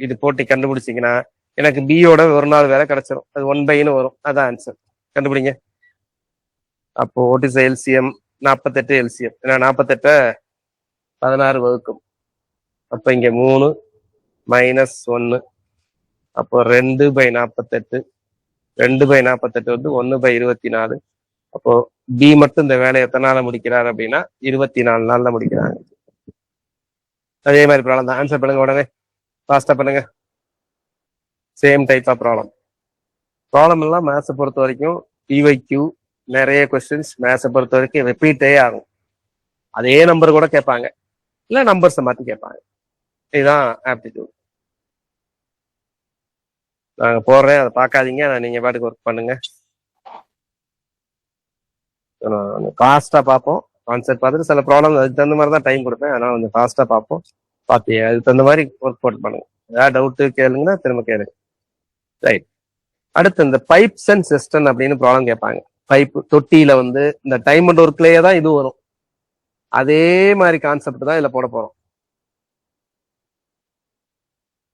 இது போட்டு கண்டுபிடிச்சிங்கன்னா எனக்கு பியோட ஒரு நாள் வேலை கிடைச்சிடும். அது 1/ன்னு வரும். அதான் ஆன்சர். கண்டுபிடிங்க. அப்போ வாட் இஸ் எல்சிஎம்? 48 எல்சிஎம். ஏன்னா 48 16 வகுக்கும். அப்ப இங்க 3 மைனஸ் 1. அப்போ 2/48. 2/48 வந்து 1/24. அப்போ பி மட்டும் இந்த வேலையை எத்தனை நாள்ல முடிக்கிறார் அப்படின்னா 24 நாள்ல முடிக்கிறாங்க. அதே மாதிரி ப்ராப்ளம் தான். ஆன்சர் பண்ணுங்க உடனே, ஃபாஸ்டா பண்ணுங்க. சேம் டைப் ஆஃப் ப்ராப்ளம் எல்லாம் மேத்ஸை பொறுத்த வரைக்கும் பிவைக்யூ நிறைய கொஸ்டின்ஸ் மேத்ஸை பொறுத்த வரைக்கும் ரிப்பீட்டே ஆகும். அதே நம்பர் கூட கேட்பாங்க, இல்ல நம்பர்ஸை மாத்தி கேட்பாங்க. இதுதான் ஆப்டிடியூட். நாங்க போடுறேன், அதை பார்க்காதீங்க, நீங்க பாட்டுக்கு ஒர்க் பண்ணுங்க. ஃபாஸ்டா பார்ப்போம். கான்செப்ட் பார்த்துட்டு சில ப்ராப்ளம் அதுக்கு தகுந்த மாதிரி தான் டைம் கொடுப்பேன். அதனால கொஞ்சம் ஃபாஸ்டா பார்ப்போம். பார்த்து அதுக்கு தகுந்த மாதிரி ஒர்க் அவுட் பண்ணுங்க. ஏதாவது டவுட்டு கேளுங்கன்னா திரும்ப கேளுங்க. ரைட். அடுத்து இந்த பைப்ஸ் அண்ட் சிஸ்டம் அப்படின்னு ப்ராப்ளம் கேட்பாங்க. பைப் தொட்டியில வந்து இந்த டைம் அண்ட் ஒர்க்லயே தான் இது வரும். அதே மாதிரி கான்செப்ட் தான் இதுல போட போறோம்.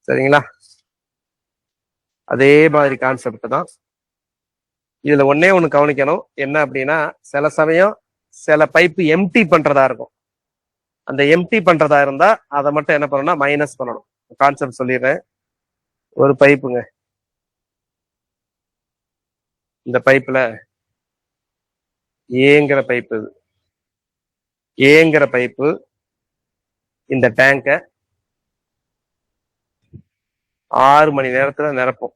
சரிங்களா? அதே மாதிரி கான்செப்ட் தான். இதுல ஒன்னே ஒண்ணு கவனிக்கணும். என்ன அப்படின்னா, சில சமயம் சில பைப்பு எம்டி பண்றதா இருக்கும். அந்த எம்டி பண்றதா இருந்தா அதை மட்டும் என்ன பண்ணணும்னா மைனஸ் பண்ணணும். கான்செப்ட் சொல்லிடுறேன். ஒரு பைப்புங்க, இந்த பைப்புல ஏங்கிற பைப்பு, ஏங்கிற பைப்பு இந்த டேங்க 6 மணி நேரத்துல நிரப்பும்.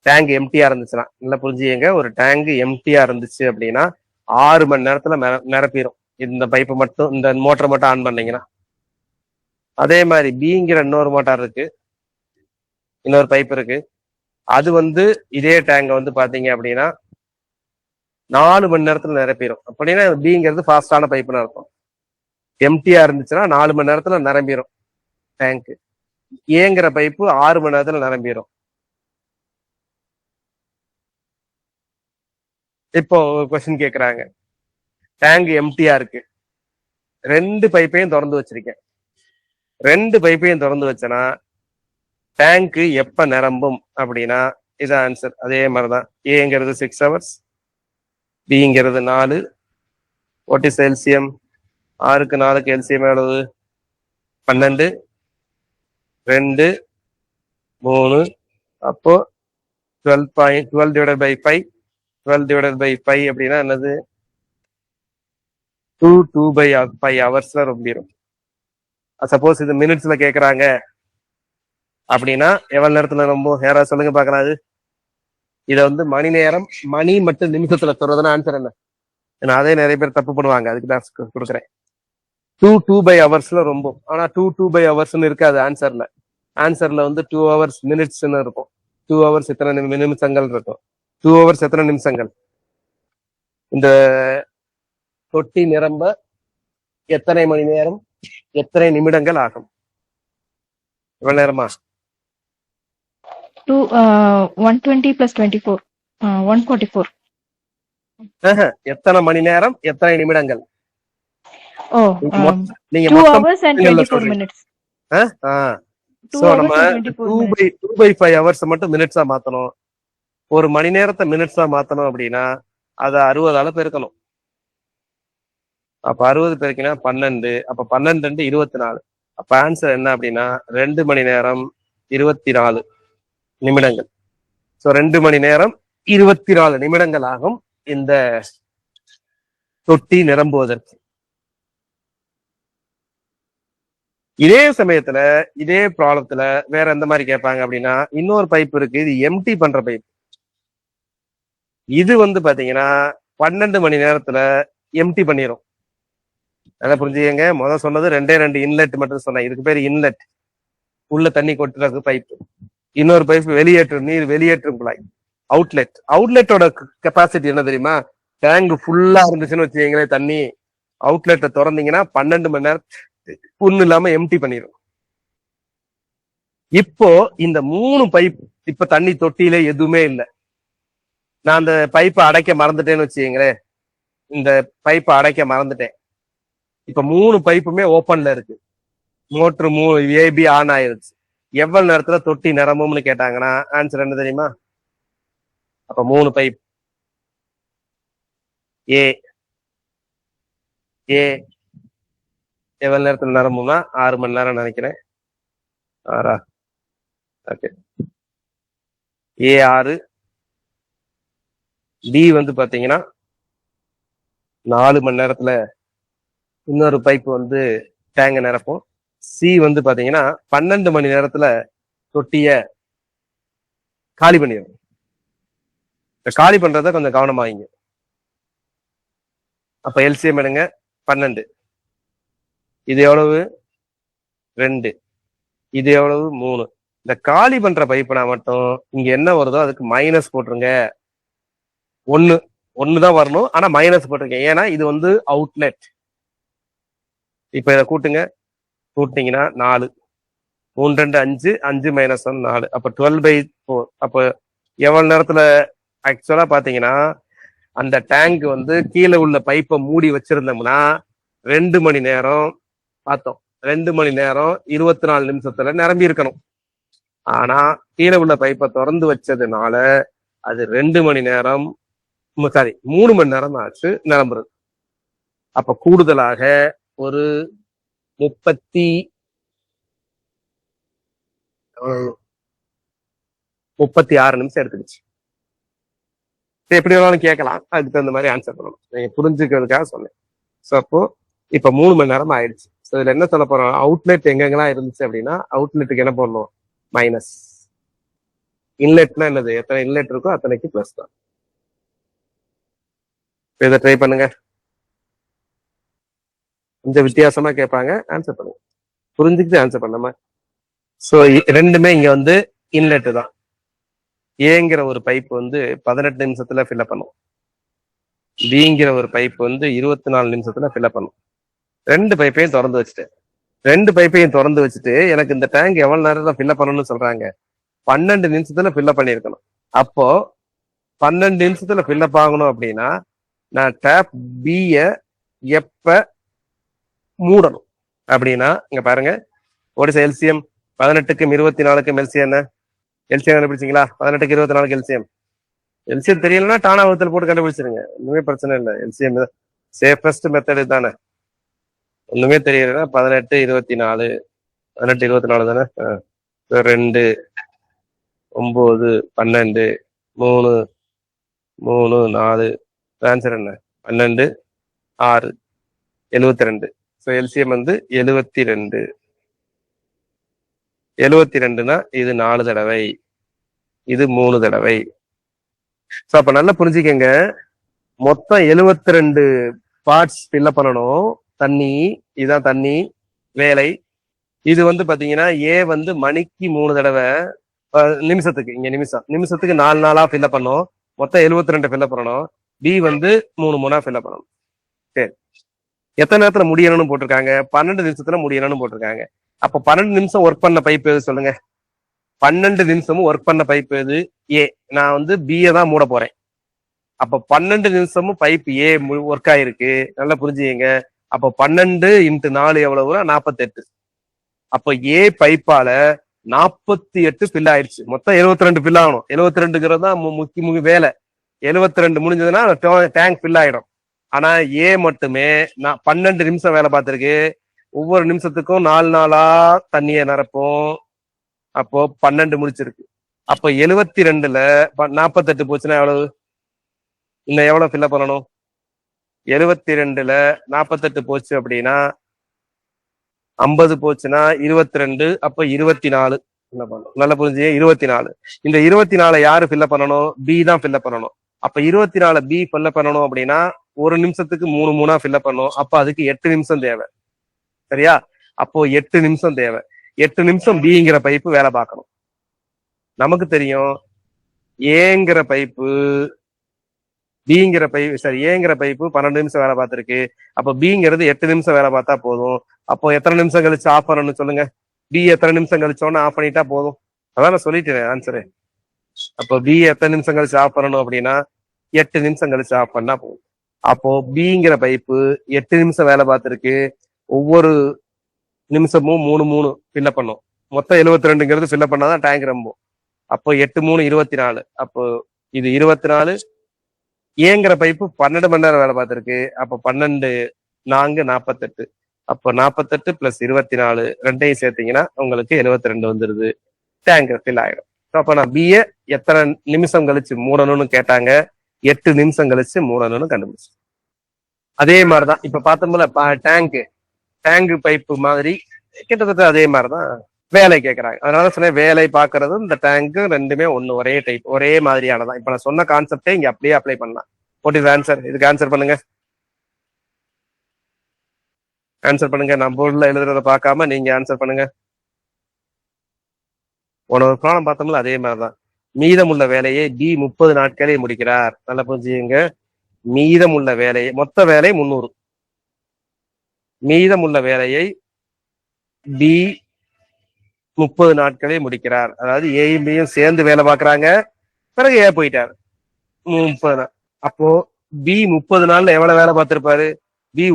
டேங்க் எம்டியா இருந்துச்சுன்னா, நல்லா புரிஞ்சுங்க, ஒரு டேங்க் எம்டியா இருந்துச்சு அப்படின்னா 6 மணி நேரத்துல நிரப்பிடும். இந்த பைப்பு மட்டும், இந்த மோட்டரை மட்டும் ஆன் பண்ணீங்கன்னா. அதே மாதிரி பிங்கிற இன்னொரு மோட்டார் இருக்கு, இன்னொரு பைப் இருக்கு. அது வந்து இதே டேங்க வந்து பாத்தீங்க அப்படின்னா 4 மணி நேரத்துல நிரப்பிடும். அப்படின்னா பிங்கிறது ஃபாஸ்டான பைப்புன்னு அர்த்தம். எம்டியா இருந்துச்சுன்னா 4 மணி நேரத்துல நிரம்பிடும் டேங்க். ஏங்கிற பைப்பு 6 மணி நேரத்துல நிரம்பிடும். இப்போ கொஸ்டின் கேக்குறாங்க, டேங்க் எம்டியா இருக்கு, 2 பைப்பையும் திறந்து வச்சிருக்கேன். 2 பைப்பையும் திறந்து வச்சேன்னா டேங்க் எப்ப நிரம்பும் அப்படின்னா இது ஆன்சர். அதே மாதிரிதான். ஏங்கிறது 6 hours, பிங்கிறது 4. What is LCM? 6க்கு 4க்கு எல்சிஎம் எவ்வளவு? 12. 2 3. அப்போ 12 divided by 5. 12 divided by 5 அப்படின்னா என்னது? 2/5 ஹவர்ஸ்ல ரொம்பிடும். சப்போஸ் இது மினிட்ஸ்ல கேக்குறாங்க அப்படின்னா எவ்வளவு நேரத்துல ரொம்ப யாராவது சொல்லுங்க பாக்கலாம். அது இதை வந்து மணி நேரம், மணி மட்டும் நிமிஷத்துல சொல்றதுன்னா ஆன்சர் என்ன? ஏன்னா அதே நிறைய பேர் தப்பு பண்ணுவாங்க. அதுக்கு நான் கொடுக்குறேன். 2/5 ஹவர்ஸ்ல ரொம்ப. ஆனா 2/5 ஹவர்ஸ்ன்னு இருக்காது ஆன்சர்ல. ஆன்சர்ல வந்து 2 hours மினிட்ஸ்ன்னு இருக்கும். 2 hours எத்தனை நிமிஷங்கள் இருக்கும். 2 hours எத்தனை நிமிஷங்கள்? இந்த தொட்டி நிரம்ப எத்தனை மணி நேரம், எத்தனை நிமிடங்கள் ஆகும்? எவ்வளவு நேரமா? 120 plus 24. 144. எத்தனை மணி நேரம் எத்தனை நிமிடங்கள்? Oh, நீங்க 2 மொத்தம் hours and நிமிடங்கள்ல 24 சொல்றீங்க. minutes. 2 சோ hours நம்ம and 24 minutes. 2/5 ஹவர்ஸ் மட்டும் மினிட்ஸா மாத்தணும். ஒரு மணி நேரத்தை மினிட்ஸா மாத்தணும் அப்படின்னா அதை 60ஆல பெருக்கணும். அப்ப 60 பெருக்கினா 12, அப்ப 12 2 24. அப்ப ஆன்சர் என்ன அப்படின்னா 2 மணி நேரம் 24 நிமிடங்கள். சோ 2 மணி நேரம் 24 நிமிடங்கள் ஆகும் இந்த தொட்டி நிரம்புவதற்கு. இதே சமயத்துல இதே ப்ராப்ளத்துல வேற எந்த மாதிரி கேட்பாங்க அப்படின்னா, இன்னொரு பைப் இருக்கு, இது எம்டி பண்ற பைப். இது வந்து பாத்தீங்கன்னா 12 மணி நேரத்துல எம்டி பண்ணிரும். நல்லா புரிஞ்சுக்கங்க. முதல் சொன்னது 2 இன்லெட் மட்டும் சொன்னேன். இதுக்கு பேர் இன்லெட், உள்ள தண்ணி கொட்டுறது பைப். இன்னொரு பைப் வெளியேற்றும் நீர் வெளியேற்றும் குழாய், அவுட்லெட். அவுட்லெட்டோட கெப்பாசிட்டி என்ன தெரியுமா? டேங்க் ஃபுல்லா இருந்துச்சுன்னு வச்சுக்கீங்களே தண்ணி, அவுட்லெட்டை திறந்தீங்கன்னா 12 மணி நேரம் ஒண்ணு இல்லாம எம்டி பண்ணிடும். இப்போ இந்த 3 பைப், இப்ப தண்ணி தொட்டியில எதுவுமே இல்லை. நான் அந்த பைப்பை அடைக்க மறந்துட்டேன்னு வச்சுக்கீங்களேன், இந்த பைப்பை அடைக்க மறந்துட்டேன். இப்ப 3 பைப்புமே ஓப்பன்ல இருக்கு. மோட்டர் ஏபி ஆன் ஆயிருச்சு. எவ்வளவு நேரத்துல தொட்டி நிரம்பும்னு கேட்டாங்கன்னா ஆன்சர் என்ன தெரியுமா? அப்ப 3 பைப் ஏ ஏ எவ்வளவு நேரத்துல நிரம்பும்னா 6 மணி நேரம் நினைக்கிறேன். 6 ஓகே. ஏ 6. பி வந்து பாத்தீங்கன்னா 4 மணி நேரத்துல இன்னொரு பைப் வந்து டேங்க நிரப்பும். சி வந்து பாத்தீங்கன்னா 12 மணி நேரத்துல தொட்டிய காலி பண்ணிடும். காலி பண்றத கொஞ்சம் கவனமாயிங்க. அப்ப எல்சிஎம் எடுங்க 12. இது எவ்வளவு? 2. இது எவ்வளவு? 3. இந்த காலி பண்ற பைப்புனா மட்டும் இங்க என்ன வருதோ அதுக்கு மைனஸ் போட்டுருங்க. 1 தான் வரணும், ஆனா மைனஸ் போட்டிருக்கேன். ஏன்னா இது வந்து அவுட்லெட். இப்ப இதை கூட்டுங்க. கூட்டிங்கன்னா 4. 3 2 5, 5 - 1 4. அப்ப 12/4. அப்ப எவ்வளவு நேரத்துல ஆக்சுவலா பாத்தீங்கன்னா அந்த டேங்க் வந்து கீழே உள்ள பைப்பை மூடி வச்சிருந்தோம்னா 2 மணி நேரம் பார்த்தோம். 2 மணி நேரம் 24 நிமிஷத்துல நிரம்பி இருக்கணும். ஆனா கீழே உள்ள பைப்பை திறந்து வச்சதுனால அது 2 மணி நேரம் 3 மணி நேரம் ஆச்சு நிரம்புறது. அப்ப கூடுதலாக ஒரு 36 நிமிஷம் எடுத்துக்கிச்சு. எப்படி வேணாலும் கேட்கலாம், அதுக்கு தகுந்த மாதிரி ஆன்சர் பண்ணணும். நீங்க புரிஞ்சுக்கிறதுக்காக சொன்னேன். ஸோ அப்போ இப்ப 3 மணி நேரம் ஆயிடுச்சு. ஸோ இதுல என்ன சொல்ல போறோம்? அவுட்லெட் எங்கெங்கெல்லாம் இருந்துச்சு அப்படின்னா அவுட்லெட்டுக்கு என்ன பண்ணணும்? மைனஸ். இன்லெட்னா என்னது? எத்தனை இன்லெட் இருக்கோ அத்தனைக்கு பிளஸ் தான். இதை ட்ரை பண்ணுங்க. கொஞ்சம் வித்தியாசமா கேட்பாங்க, ஆன்சர் பண்ணுங்க. புரிஞ்சுக்கிட்டு ஆன்சர் பண்ணாம. ஸோ ரெண்டுமே இங்க வந்து இன்லெட் தான். ஏங்கிற ஒரு பைப் வந்து 18 நிமிஷத்துல ஃபில்அப் பண்ணும். பிங்கிற ஒரு பைப் வந்து 24 நிமிஷத்துல ஃபில்அப் பண்ணும். 2 பைப்பையும் திறந்து வச்சுட்டு 2 பைப்பையும் திறந்து வச்சுட்டு எனக்கு இந்த டேங்க் எவ்வளவு நேரத்துல ஃபில்அப் பண்ணணும்னு சொல்றாங்க? 12 நிமிஷத்துல ஃபில்அப் பண்ணிருக்கணும். அப்போ 12 நிமிஷத்துல ஃபில்அப் ஆகணும் அப்படின்னா நான் டேப் பிய எப்ப மூடணும் அப்படின்னா இங்க பாருங்க. ஓடிச எல்சிஎம் 18க்கும் 24க்கும் எல்சிஎம் என்ன? எல்சிஎம் கண்டுபிடிச்சிங்களா? 18க்கு 24க்கு எல்சிஎம். எல்சிஎம் தெரியலன்னா டானா வகுத்தல் போட்டு கண்டுபிடிச்சிருங்க. ஒண்ணுமே பிரச்சனை இல்லை. எல்சிஎம் சேஃபஸ்ட் மெத்தட் தானே. ஒண்ணுமே தெரியலன்னா 18 24 18 24 தானே. 2 9 12 3 3 4. ஆன்சர் என்ன? 12 6 72. ஸோ எல்சிஎம் வந்து 72. 72னா இது 4 தடவை, இது 3 தடவை. ஸோ அப்ப நல்லா புரிஞ்சுக்கங்க. மொத்தம் 72 பார்ட்ஸ் ஃபில்அப் பண்ணணும். தண்ணி, இதுதான் தண்ணி வேலை. இது வந்து பாத்தீங்கன்னா ஏ வந்து மணிக்கு 3 தடவை, நிமிஷத்துக்கு, இங்க நிமிஷத்துக்கு 4 நாளா ஃபில்அப் பண்ணும். மொத்தம் 72 ஃபில்அப் பண்ணணும். பி வந்து 3 3 ஃபில்அப் பண்ணணும். சரி, எத்தனை நேரத்துல முடியணும்னு போட்டிருக்காங்க? 12 நிமிஷத்துல முடியணும்னு போட்டிருக்காங்க. அப்ப 12 நிமிஷம் ஒர்க் பண்ண பைப் எது சொல்லுங்க? 12 நிமிஷமும் ஒர்க் பண்ண பைப் எது? ஏ. நான் வந்து பிஏ தான் மூட போறேன். அப்ப 12 நிமிஷமும் பைப் ஏ ஒர்க் ஆயிருக்கு. நல்லா புரிஞ்சுங்க. அப்ப 12 × 4 எவ்வளவுனா 48. அப்ப ஏ பைப்பால 48 ஃபில் ஆயிடுச்சு. மொத்தம் 72 ஃபில் ஆகணும். 72ங்கிறது தான் முக்கிய வேலை. 72 முடிஞ்சதுன்னா டேங்க் ஃபில் ஆயிடும். ஆனா ஏ மட்டுமே 12 நிமிஷம் வேலை பார்த்திருக்கு. ஒவ்வொரு நிமிஷத்துக்கும் 4 நாளா தண்ணியை நிரப்பும். அப்போ 12 முடிச்சிருக்கு. அப்ப 72ல 48 போச்சுன்னா எவ்வளவு? இன்னும் எவ்வளவு ஃபில்அப் பண்ணணும்? 72ல 48 போச்சு அப்படின்னா 50 போச்சுன்னா 22. அப்ப 24 என்ன பண்ணணும்? நல்லா புரிஞ்சு 24. இந்த 24 யாரு ஃபில்அப் பண்ணணும்? பி தான் ஃபில்அப் பண்ணணும். அப்ப 24 பி ஃபில்அப் பண்ணணும் அப்படின்னா ஒரு நிமிஷத்துக்கு 3 ஃபில்அப் பண்ணணும். அப்ப அதுக்கு 8 நிமிஷம் தேவை. சரியா? அப்போ 8 நிமிஷம் தேவை. 8 நிமிஷம் பிங்கிற பைப்பு வேலை பார்க்கணும். நமக்கு தெரியும் ஏங்கிற பைப்பு பிங்கிற பைப்பு சரி ஏங்கிற பைப்பு 12 நிமிஷம் வேலை பார்த்திருக்கு. அப்ப பிங்கிறது 8 நிமிஷம் வேலை பார்த்தா போதும். அப்போ எத்தனை நிமிஷம் கழிச்சு ஆஃப் பண்ணணும்னு சொல்லுங்க. பி எத்தனை நிமிஷம் கழிச்சோன்னு ஆஃப் பண்ணிட்டா போதும். அதான் நான் சொல்லிட்டேன் ஆன்சரு. அப்போ பி எத்தனை நிமிஷம் கழிச்சு ஆஃப் பண்ணணும் அப்படின்னா 8 நிமிஷம் கழிச்சு ஆஃப் பண்ணா போதும். அப்போ பிங்கிற பைப்பு 8 நிமிஷம் வேலை பார்த்திருக்கு. ஒவ்வொரு நிமிஷமும் 3 ஃபில்அப் பண்ணும். மொத்தம் 72ங்கிறது ஃபில்அப் பண்ணாதான் டேங்க் ரொம்பும். அப்போ 8 3 24. அப்போ இது 24. ஏங்கிற பைப்பு 12 மணி நேரம் வேலை பார்த்திருக்கு. அப்போ 12 4 48. அப்போ 48 + 24 ரெண்டையும் சேர்த்தீங்கன்னா உங்களுக்கு 72 வந்துருது. டேங்க் ஃபில் ஆயிடும். அப்ப நான் பிஏ எத்தனை நிமிஷம் கழிச்சு மூடணும்னு கேட்டாங்க. 8 நிமிஷம் கழிச்சு மூடணும்னு கண்டுபிடிச்சு. அதே மாதிரிதான் இப்ப பார்த்தோம்ல டேங்க் பைப்பு மாதிரி கிட்டத்தட்ட அதே மாதிரிதான் வேலை கேட்கறாங்க. அதனால சொன்னேன் வேலை பாக்குறது இந்த டேங்க் ரெண்டுமே ஒரே டைப் ஒரே மாதிரியானதான். இப்ப நான் சொன்ன கான்செப்டே இங்க அப்படியே அப்ளை பண்ணலாம். What is answer? இதுக்கு ஆன்சர் பண்ணுங்க. ஆன்சர் பண்ணுங்க. நான் போர்டுல எழுதுறத பார்க்காம நீங்க ஆன்சர் பண்ணுங்க. ஒரு ப்ராப்ளம் பார்த்தோம்ல அதே மாதிரிதான். மீதமுள்ள வேலையை பி 30 நாட்களே முடிக்கிறார். நல்லா புரிஞ்சுங்க. மீதமுள்ள வேலையை மொத்த வேலை 300. மீதமுள்ள வேலையை பி 30 நாட்களே முடிக்கிறார். அதாவது ஏயும் பியும் சேர்ந்து வேலை பார்க்கறாங்க. பிறகு ஏ போயிட்டார் 30 நாள். அப்போ பி 30 நாள்ல எவ்வளவு வேலை பார்த்திருப்பாரு? பி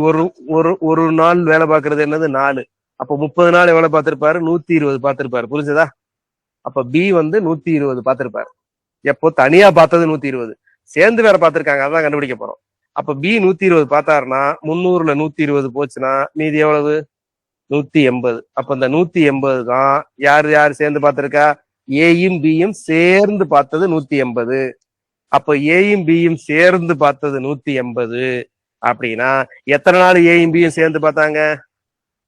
ஒரு நாள் வேலை பார்க்கறது என்னது 4. அப்போ 30 நாள் எவ்வளவு பார்த்திருப்பாரு? 120 பார்த்திருப்பாரு. புரிஞ்சதா? அப்ப பி வந்து 120 பார்த்திருப்பாரு. எப்போ தனியா பார்த்தது 120, சேர்ந்து வேற பார்த்திருக்காங்க. அதான் கண்டுபிடிக்க போறோம். அப்ப பி 120 பார்த்தாருன்னா 300ல 120 போச்சுன்னா மீதி எவ்வளவு? 180. அப்ப இந்த 180 தான் யார் சேர்ந்து பார்த்திருக்கா? ஏயும் பியும் சேர்ந்து பார்த்தது 180. அப்ப ஏயும் பியும் சேர்ந்து பார்த்தது 180 அப்படின்னா எத்தனை நாள் ஏயும் பியும் சேர்ந்து பார்த்தாங்க?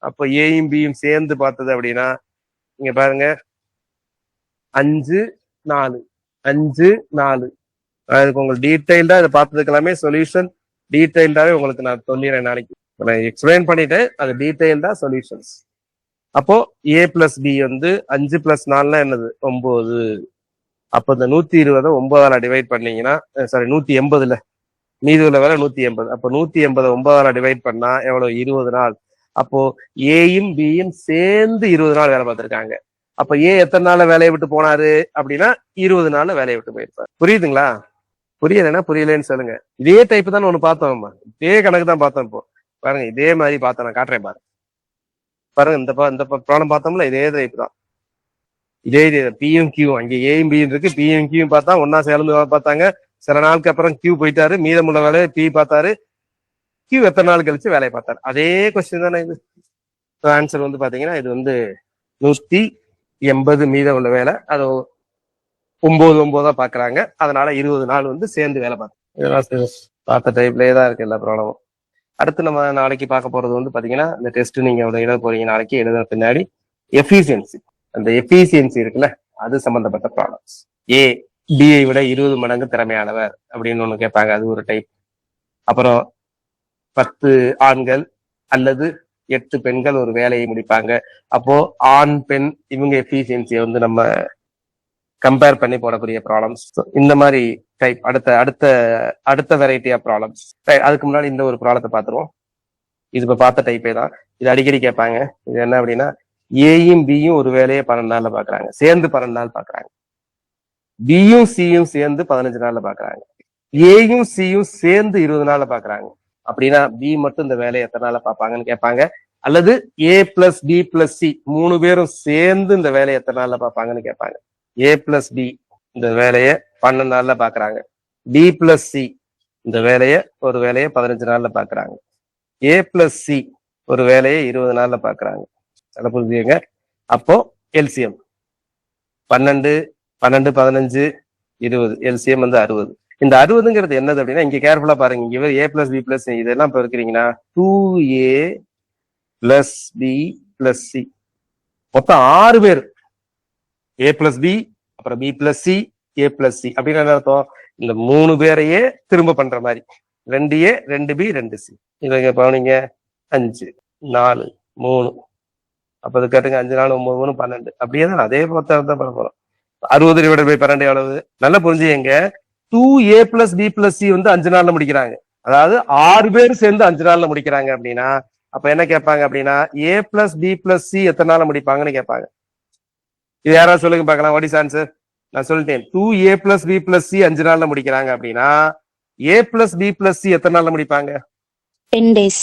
அப்ப ஏயும் பியும் சேர்ந்து பார்த்தது அப்படின்னா இங்க பாருங்க 5 4 5 4. அதுக்கு உங்களுக்கு டீடைல்டா இதை பார்த்ததுக்கு எல்லாமே சொல்யூஷன் டீடைல்டாவே உங்களுக்கு நான் சொல்லிடுறேன் நாளைக்கு. நான் எக்ஸ்பிளைன் பண்ணிட்டேன். அது டீடைல்டா சொல்யூஷன்ஸ். அப்போ ஏ பிளஸ் பி வந்து 5 + 4 என்னது? 9. அப்போ இந்த 120 9ஆல டிவைட் பண்ணீங்கன்னா சாரி 180ல மீதி உள்ள வேலை 180. அப்போ 180 9ஆல டிவைட் பண்ணா எவ்வளவு? 20 நாள். அப்போ ஏயும் பியும் சேர்ந்து 20 நாள் வேலை பார்த்திருக்காங்க. அப்ப ஏ எத்தனை நாள்ல வேலையை விட்டு போனாரு அப்படின்னா 20 நாள்ல வேலையை விட்டு போயிருப்பாரு. புரியுதுங்களா? புரியலைன்னா புரியலன்னு சொல்லுங்க. இதே டைப் தான் ஒண்ணு பார்த்தோம். நம்ம இதே கணக்கு தான் பார்த்தோம். இப்போ பாருங்க இதே மாதிரி பார்த்தோம். நான் காட்டுறேன் பாருங்க. பாருங்க இந்த ப்ராப்ளம் பார்த்தோம்ல இதே டைப் தான். இதே பியும் கியூ அங்க ஏயும் பியும் இருக்கு. பியும் கியூ பார்த்தா ஒன்னா சேர்ந்து பார்த்தாங்க. சில நாளுக்கு அப்புறம் கியூ போயிட்டாரு. மீதமுள்ள வேலையை பி பார்த்தாரு. கியூ எத்தனை நாள் கழிச்சு வேலையை பார்த்தாரு. அதே கொஸ்டின் தானே இது. ஆன்சர் வந்து பாத்தீங்கன்னா இது வந்து 180 மீதம் உள்ள வேலை. அது 9 பாக்குறாங்க. அதனால 20 நாள் வந்து சேர்ந்து வேலை பார்த்த டைப்லயே தான் இருக்கு எல்லா ப்ராப்ளமும். அடுத்து நம்ம நாளைக்கு பார்க்க போறது வந்து பாத்தீங்கன்னா இந்த டெஸ்ட் நீங்க எழுத போறீங்க. நாளைக்கு எழுத பின்னாடி எஃபிசியன்சி, அந்த எஃபிசியன்சி இருக்குல்ல அது சம்பந்தப்பட்ட ப்ராப்ளம்ஸ். ஏ பிஐ விட 20 மடங்கு திறமையானவர் அப்படின்னு ஒண்ணு கேட்பாங்க. அது ஒரு டைப். அப்புறம் 10 ஆண்கள் அல்லது 8 பெண்கள் ஒரு வேலையை முடிப்பாங்க. அப்போ ஆண் பெண் இவங்க எஃபிசியன்சியை வந்து நம்ம கம்பேர் பண்ணி போடக்கூடிய ப்ராப்ளம்ஸ். இந்த மாதிரி டைப் அடுத்த வெரைட்டி ஆஃப் ப்ராப்ளம்ஸ். அதுக்கு முன்னாடி இந்த ஒரு ப்ராப்ளத்தை பார்த்துருவோம். இது இப்ப பார்த்த டைப்பே தான். இது அடிக்கடி கேட்பாங்க. இது என்ன அப்படின்னா ஏயும் பியும் ஒரு வேலையை 12 நாள்ல பாக்குறாங்க, சேர்ந்து 12 நாள் பாக்குறாங்க. பியும் சியும் சேர்ந்து 15 நாள்ல பாக்குறாங்க. ஏயும் சியும் சேர்ந்து 20 நாள்ல பாக்குறாங்க. அப்படின்னா பி மட்டும் இந்த வேலையை எத்தனை நாள்ல பாப்பாங்கன்னு கேட்பாங்க. அல்லது ஏ பிளஸ் பி பிளஸ் சி 3 பேரும் சேர்ந்து இந்த வேலையை எத்தனை நாள்ல பாப்பாங்கன்னு கேட்பாங்க. ஏ பிளஸ் பி இந்த வேலையை 12 நாள்ல பாக்குறாங்க. பி பிளஸ் சி இந்த வேலையை ஒரு வேலையை 15 நாள்ல பாக்குறாங்க. ஏ பிளஸ் சி ஒரு வேலையை 20 நாள்ல பாக்குறாங்க. அதை புரிஞ்சுங்க. அப்போ எல்சிஎம் 12, 12, 15, 20, எல்சிஎம் வந்து 60. இந்த 60ங்கிறது என்னது அப்படின்னா, இங்க கேர்ஃபுல்லா பாருங்க. இங்க ஏ பிளஸ் பி பிளஸ் இதெல்லாம் இப்ப இருக்கிறீங்கன்னா 2a plus B plus C மொத்தம் 6 பேர். ஏ பிளஸ் பி, அப்புறம் பி பிளஸ் சி, ஏ பிளஸ் சி அப்படின்னு என்ன அர்த்தம்? இந்த 3 பேரையே திரும்ப பண்ற மாதிரி 2a 2b 2c. இவங்க பாவனிங்க 5 4 3 அப்ப அது கேட்டுங்க 5 4 9 3 12 அப்படியே தான் அதே தான் பண்ண போறோம். 60 டிவைடட் பை 12 எவ்வளவு? நல்லா புரிஞ்சுங்க. 2a plus B plus C வந்து 5 நாள்ல முடிக்கிறாங்க. அதாவது 6 பேர் சேர்ந்து 5 நாள்ல முடிக்கிறாங்க அப்படின்னா அப்ப என்ன கேட்பாங்க அப்படின்னா ஏ பிளஸ் பி பிளஸ் சி எத்தனை நாள்ல முடிப்பாங்கன்னு கேட்பாங்க. இது யாராவது சொல்லுங்க பார்க்கலாம். What is answer? நான் சொல்லிட்டேன். 2a plus B plus C 5 நாள்ல முடிக்கிறாங்க அப்படின்னா ஏ பிளஸ் பி பிளஸ் சி எத்தனை நாள்ல முடிப்பாங்க? 10 days.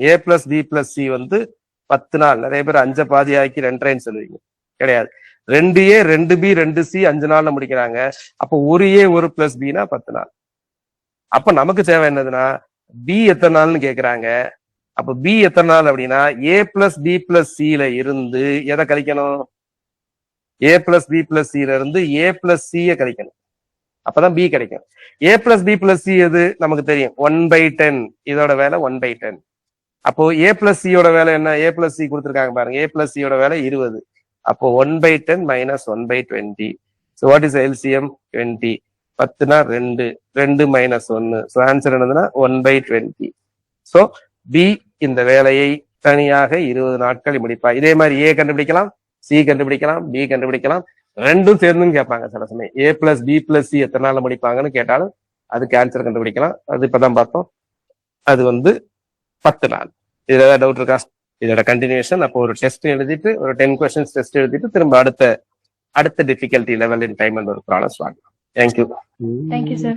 ஏ பிளஸ் பி பிளஸ் சி வந்து 10 நாள். நிறைய பேர் 5 பாதி ஆக்கி 2.5 சொல்லுவீங்க. கிடையாது. 2a 2b 2c 5 நாள்ல முடிக்கிறாங்க. அப்போ ஒரு ஏ ஒரு பிளஸ் பினா 10 நாள். அப்ப நமக்கு தேவை என்னதுன்னா பி எத்தனை நாள்னு கேக்குறாங்க. அப்ப பி எத்தனை நாள் அப்படின்னா ஏ பிளஸ் பி பிளஸ் சில இருந்து எதை கழிக்கணும்? ஏ பிளஸ் பி பிளஸ் சில இருந்து ஏ பிளஸ் சிய கழிக்கணும். அப்பதான் பி கிடைக்கும். ஏ பிளஸ் பி பிளஸ் சி எது நமக்கு தெரியும்? 1/10. இதோட வேலை 1/10. அப்போ ஏ பிளஸ் சியோட வேலை என்ன? ஏ பிளஸ் சி கொடுத்துருக்காங்க பாருங்க. ஏ பிளஸ் சியோட வேலை 20. அப்போ 1/10 minus 1/20. So what is LCM? 20. 10னா 2, 2 minus 1. So answer என்னதுன்னா 1/20. ஸோ பி இந்த வேலையை தனியாக 20 நாட்கள் முடிப்பா. இதே மாதிரி ஏ கண்டுபிடிக்கலாம், சி கண்டுபிடிக்கலாம், பி கண்டுபிடிக்கலாம். ரெண்டும் சேர்ந்துன்னு கேட்பாங்க சில சமயம். ஏ பிளஸ் பி பிளஸ் சி எத்தனை நாள்ல முடிப்பாங்கன்னு கேட்டாலும் அதுக்கு ஆன்சர் கண்டுபிடிக்கலாம். அது இப்பதான் பார்த்தோம். அது வந்து 10 நாள். இதுல ஏதாவது டவுட் இருக்கா? இதோட கண்டினியூஷன். அப்போ ஒரு டெஸ்ட் எழுதிட்டு ஒரு 10 கொஸ்டின்ஸ் டெஸ்ட் எழுதிட்டு திரும்ப அடுத்த difficulty level in time and ஒரு ப்ராப்ளம்ஸ் வாங்கலாம். தேங்க்யூ. Thank you, sir.